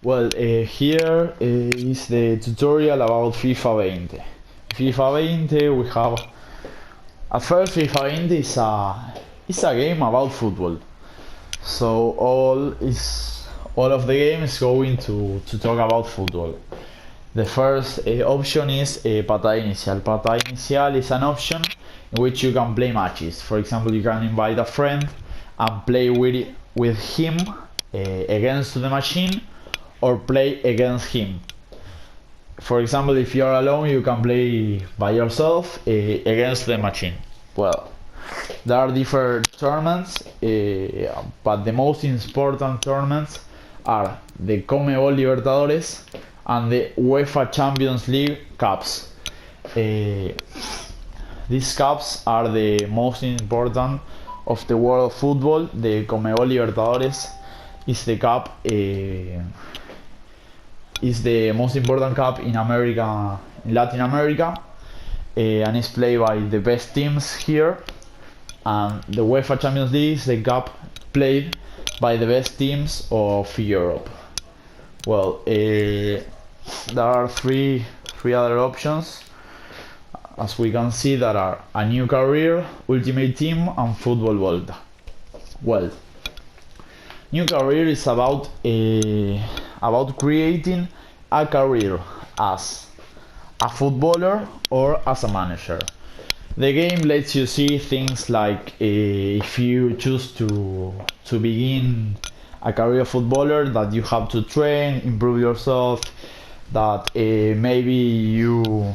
Here is the tutorial about FIFA 20. FIFA 20 we have at first FIFA 20 is a game about football. So all of the game is going to talk about football. The first option is Patada Inicial. Patada Inicial is an option in which you can play matches. For example, you can invite a friend and play with him against the machine or play against him. For example, if you're alone, you can play by yourself against the machine. Well, there are different tournaments, but the most important tournaments are the Conmebol Libertadores and the UEFA Champions League Cups. These cups are the most important of the world of football. The Conmebol Libertadores is the cup, is the most important cup in America, in Latin America, and is played by the best teams here. And the UEFA Champions League is the cup played by the best teams of Europe. Well, there are three other options. As we can see, there are a new career, Ultimate Team, and Football Volta. Well, new career is about creating a career as a footballer or as a manager. The game lets you see things like if you choose to begin a career footballer, that you have to train, improve yourself, that maybe you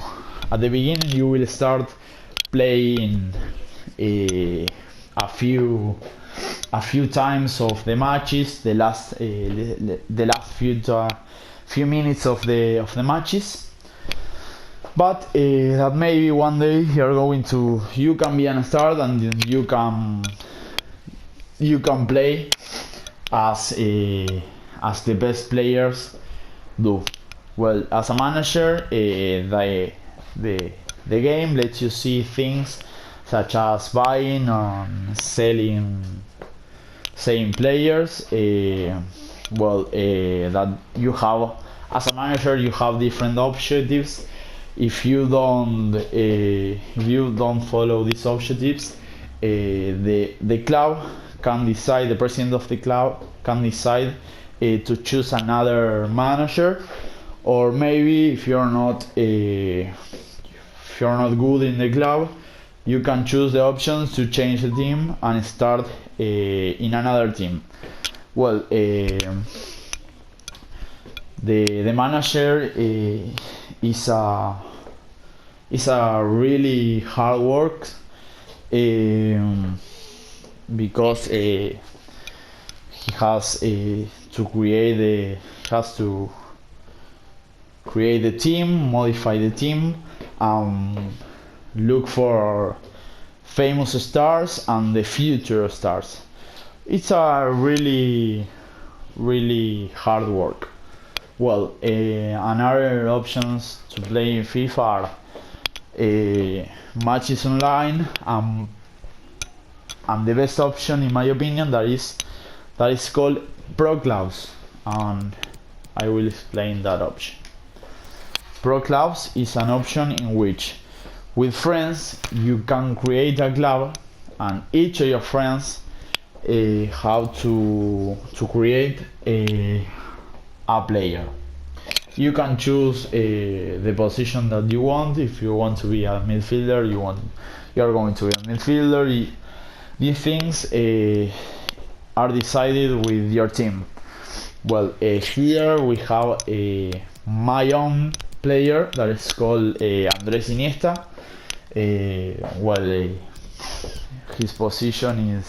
at the beginning you will start playing a few times of the matches, the last few minutes of the matches, but that maybe one day you can be a star and you can play as the best players do. Well, as a manager, the game lets you see things such as buying and selling players. That you have as a manager, you have different objectives. If you don't follow these objectives, the club can decide, the president of the club can decide to choose another manager, or maybe if you're not good in the club, you can choose the options to change the team and start in another team. Well, the manager is a really hard work, because he has to create the team, modify the team, look for famous stars and the future stars. It's a really hard work. Well, another options to play in FIFA are matches online, and the best option in my opinion that is called Pro Clubs, and I will explain that option. Pro Clubs is an option in which with friends you can create a club, and each of your friends have to create a player. You can choose the position that you want. If you want to be a midfielder, you're going to be a midfielder. These things are decided with your team. Well, here we have my own player that is called Andrés Iniesta. His position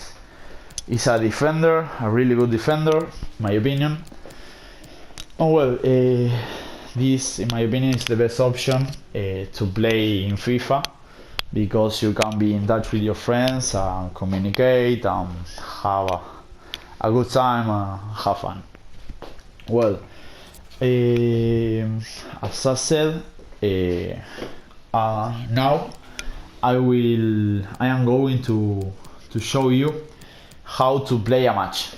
is a defender, a really good defender, in my opinion. This, in my opinion, is the best option to play in FIFA, because you can be in touch with your friends and communicate and have a good time and have fun. Well, as I said, now I am going to show you how to play a match.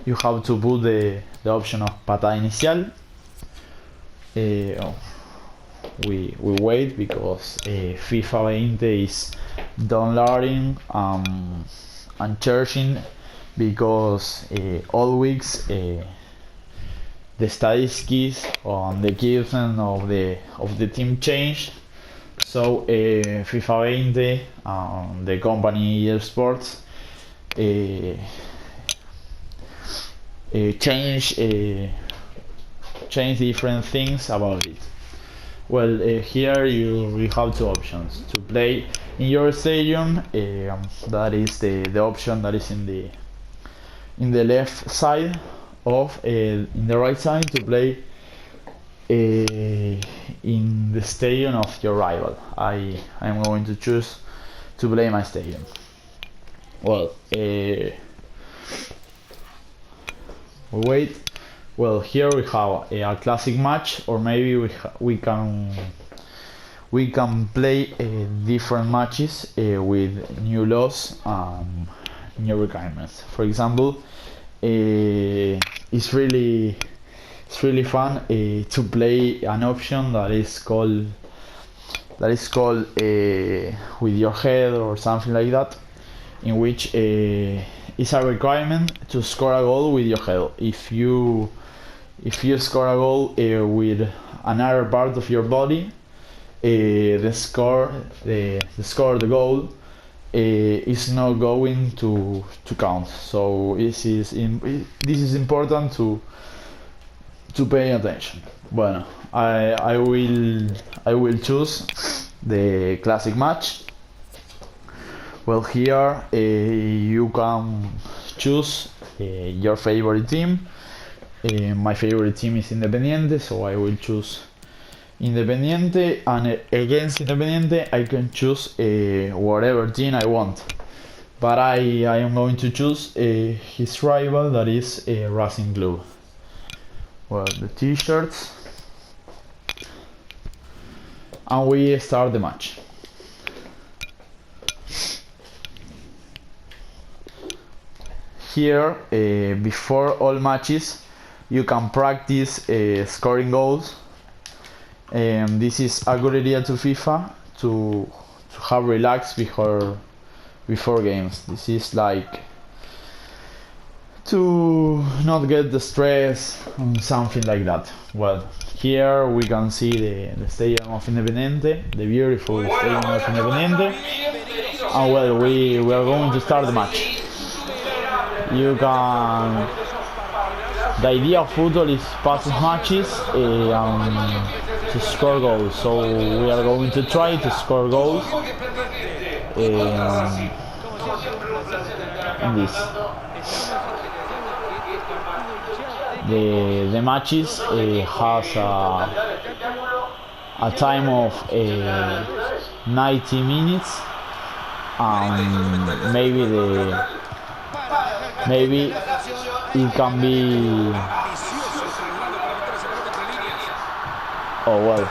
you have to put the option of patada inicial. Oh, we wait because FIFA 20 is downloading and charging, because all weeks the statistics on the given of the team change. So FIFA 20, the company eSports, change different things about it. Well, here you have two options to play in your stadium. That is the option that is in the left side of in the right side, to play in the stadium of your rival. I am going to choose to play my stadium. Well, we wait. Well, here we have a classic match, or maybe we can play different matches with new laws, new requirements. For example, it's really fun to play an option that is called with your head or something like that, in which it's a requirement to score a goal with your head. If you score a goal with another part of your body, the goal is not going to count. So this is important to pay attention. Bueno, I will choose the classic match. Well, here you can choose your favorite team. My favorite team is Independiente, so I will choose Independiente, and against Independiente I can choose whatever team I want. But I am going to choose his rival, that is Racing Club. Well, the t-shirts, and we start the match. Here, before all matches, you can practice scoring goals. This is a good idea to FIFA to have relaxed before games. This is like to not get the stress and something like that. Well, here we can see the stadium of Independiente, the beautiful stadium of Independiente. And well, we are going to start the match. The idea of football is pass matches to score goals. So we are going to try to score goals in this. The matches has a time of 90 minutes, and maybe it can be, oh well,